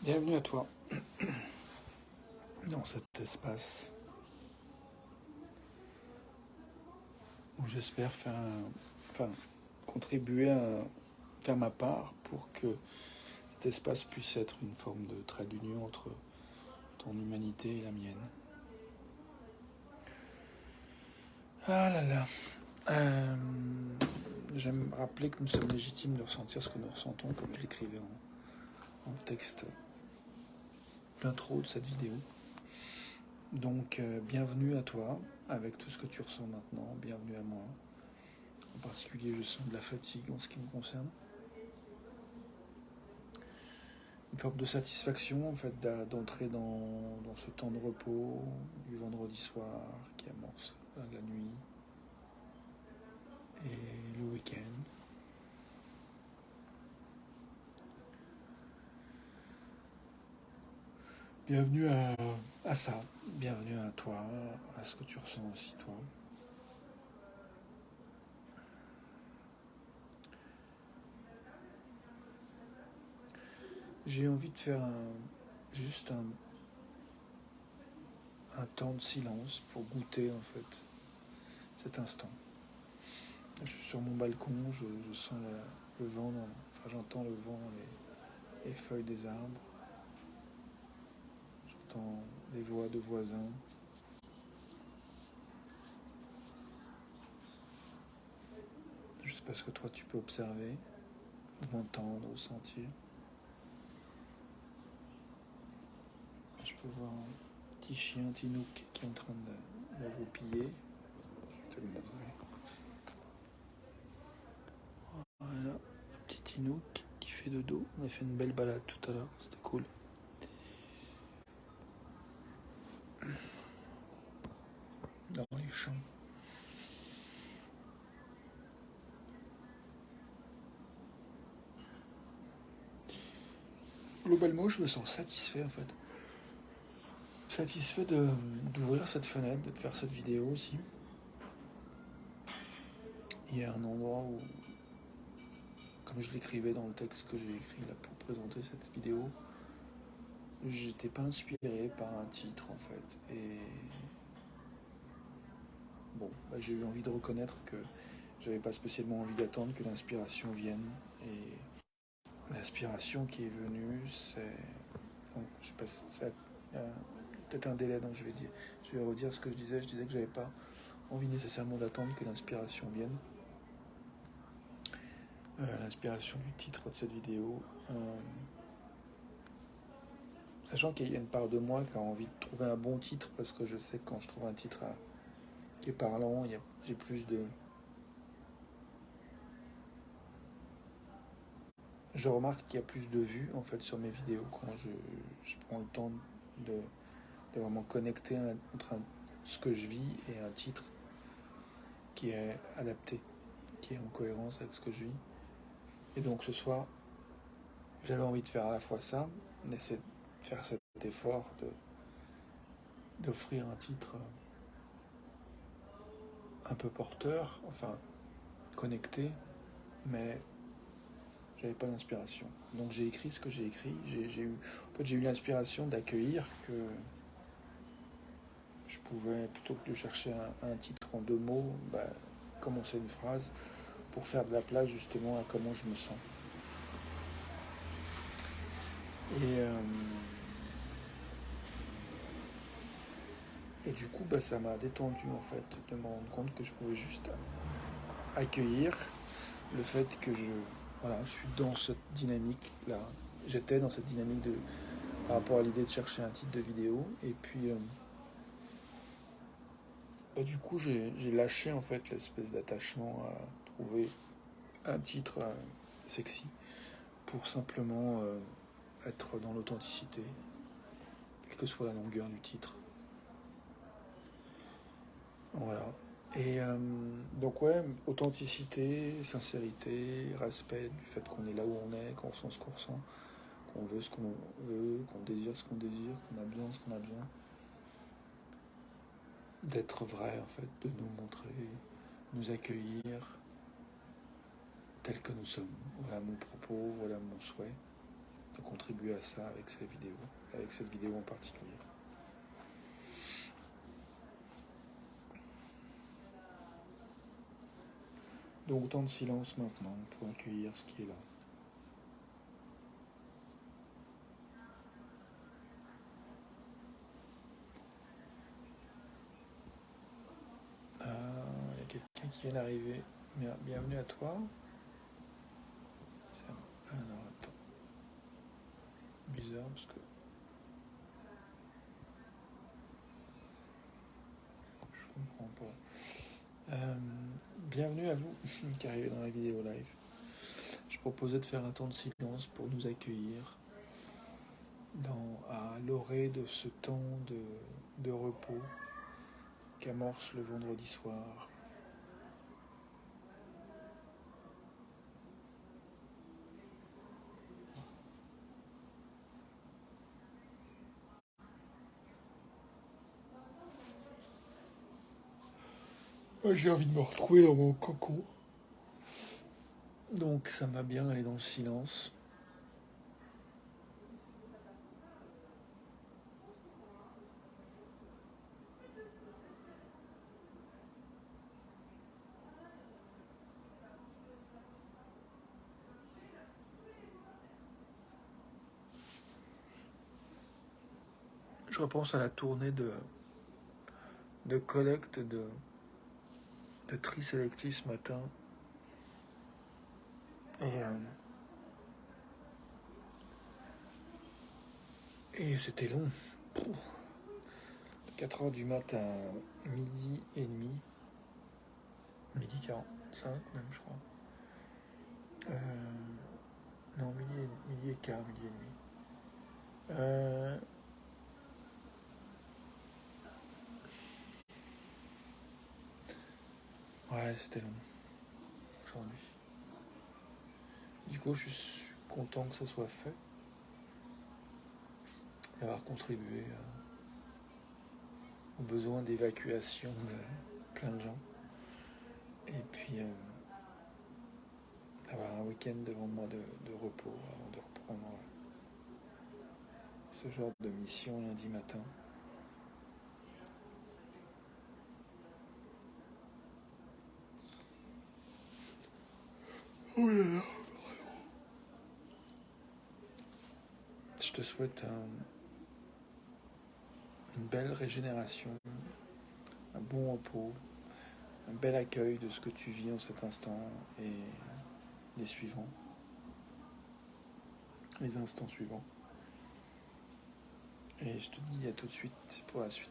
Bienvenue à toi dans cet espace où j'espère contribuer à faire ma part pour que cet espace puisse être une forme de trait d'union entre ton humanité et la mienne. Ah là là. J'aime rappeler que nous sommes légitimes de ressentir ce que nous ressentons, comme je l'écrivais en texte d'intro de cette vidéo. Donc, bienvenue à toi, avec tout ce que tu ressens maintenant, bienvenue à moi. En particulier, je sens de la fatigue en ce qui me concerne. Une forme de satisfaction, en fait, d'entrer dans ce temps de repos du vendredi soir qui amorce la nuit et le week-end. Bienvenue à ça, bienvenue à toi, à ce que tu ressens aussi, toi. J'ai envie de faire juste un temps de silence pour goûter, en fait, cet instant. Je suis sur mon balcon, je sens le vent, j'entends le vent dans les feuilles des arbres. J'entends des voix de voisins. Je ne sais pas ce que toi tu peux observer, ou entendre, ou sentir. Je peux voir un petit chien, un Tinouk, qui est en train d'agroupiller. Je vais te le montrer. Voilà, un petit Tinouk qui fait dodo. On a fait une belle balade tout à l'heure, c'était cool. Dans les champs. Globalement, je me sens satisfait en fait. Satisfait d'ouvrir cette fenêtre, de faire cette vidéo aussi. Il y a un endroit où, comme je l'écrivais dans le texte que j'ai écrit là pour présenter cette vidéo, j'étais pas inspiré par un titre en fait. Et bon, j'ai eu envie de reconnaître que j'avais pas spécialement envie d'attendre que l'inspiration vienne. Et l'inspiration qui est venue, c'est. Donc, je sais pas, c'est peut-être un délai, donc je vais redire ce que je disais. Je disais que j'avais pas envie nécessairement d'attendre que l'inspiration vienne. L'inspiration du titre de cette vidéo. Sachant qu'il y a une part de moi qui a envie de trouver un bon titre, parce que je sais que quand je trouve un titre qui est parlant, j'ai plus de. Je remarque qu'il y a plus de vues en fait sur mes vidéos quand je prends le temps de vraiment connecter entre ce que je vis et un titre qui est adapté, qui est en cohérence avec ce que je vis. Et donc ce soir, j'avais envie de faire à la fois ça, d'essayer de faire cet effort d'offrir un titre un peu porteur, enfin connecté, mais j'avais pas d'inspiration. Donc j'ai écrit ce que j'ai écrit. J'ai eu l'inspiration d'accueillir que je pouvais, plutôt que de chercher un titre en 2 mots, commencer une phrase pour faire de la place justement à comment je me sens. Et du coup, ça m'a détendu en fait de me rendre compte que je pouvais juste accueillir le fait que je suis dans cette dynamique là. J'étais dans cette dynamique par rapport à l'idée de chercher un titre de vidéo. Et puis, du coup, j'ai lâché en fait l'espèce d'attachement à trouver un titre sexy pour simplement être dans l'authenticité, quelle que soit la longueur du titre. Voilà. Et donc ouais, authenticité, sincérité, respect du fait qu'on est là où on est, qu'on ressent ce qu'on ressent, qu'on veut ce qu'on veut, qu'on désire ce qu'on désire, qu'on a besoin ce qu'on a besoin. D'être vrai en fait, de nous montrer, nous accueillir tels que nous sommes. Voilà mon propos, voilà mon souhait contribuer à ça avec cette vidéo en particulier. Donc temps de silence maintenant pour accueillir ce qui est là. Il y a quelqu'un qui vient d'arriver. Bienvenue à toi. Alors attends. Bizarre parce que je comprends pas. Bienvenue à vous qui arrivez dans la vidéo live. Je proposais de faire un temps de silence pour nous accueillir à l'orée de ce temps de repos qu'amorce le vendredi soir. J'ai envie de me retrouver dans mon cocon. Donc ça m'a bien aller dans le silence. Je repense à la tournée de collecte de tri sélectif ce matin. Et c'était long. De 4h du matin à midi et demi. Midi 45 même je crois. Non, midi et quart, midi et demi. Ouais, c'était long aujourd'hui. Du coup, je suis content que ça soit fait, d'avoir contribué aux besoins d'évacuation de plein de gens. Et puis, d'avoir un week-end devant moi de repos avant de reprendre ce genre de mission lundi matin. Oh là là. Je te souhaite une belle régénération, un bon repos, un bel accueil de ce que tu vis en cet instant et les suivants, les instants suivants. Et je te dis à tout de suite pour la suite.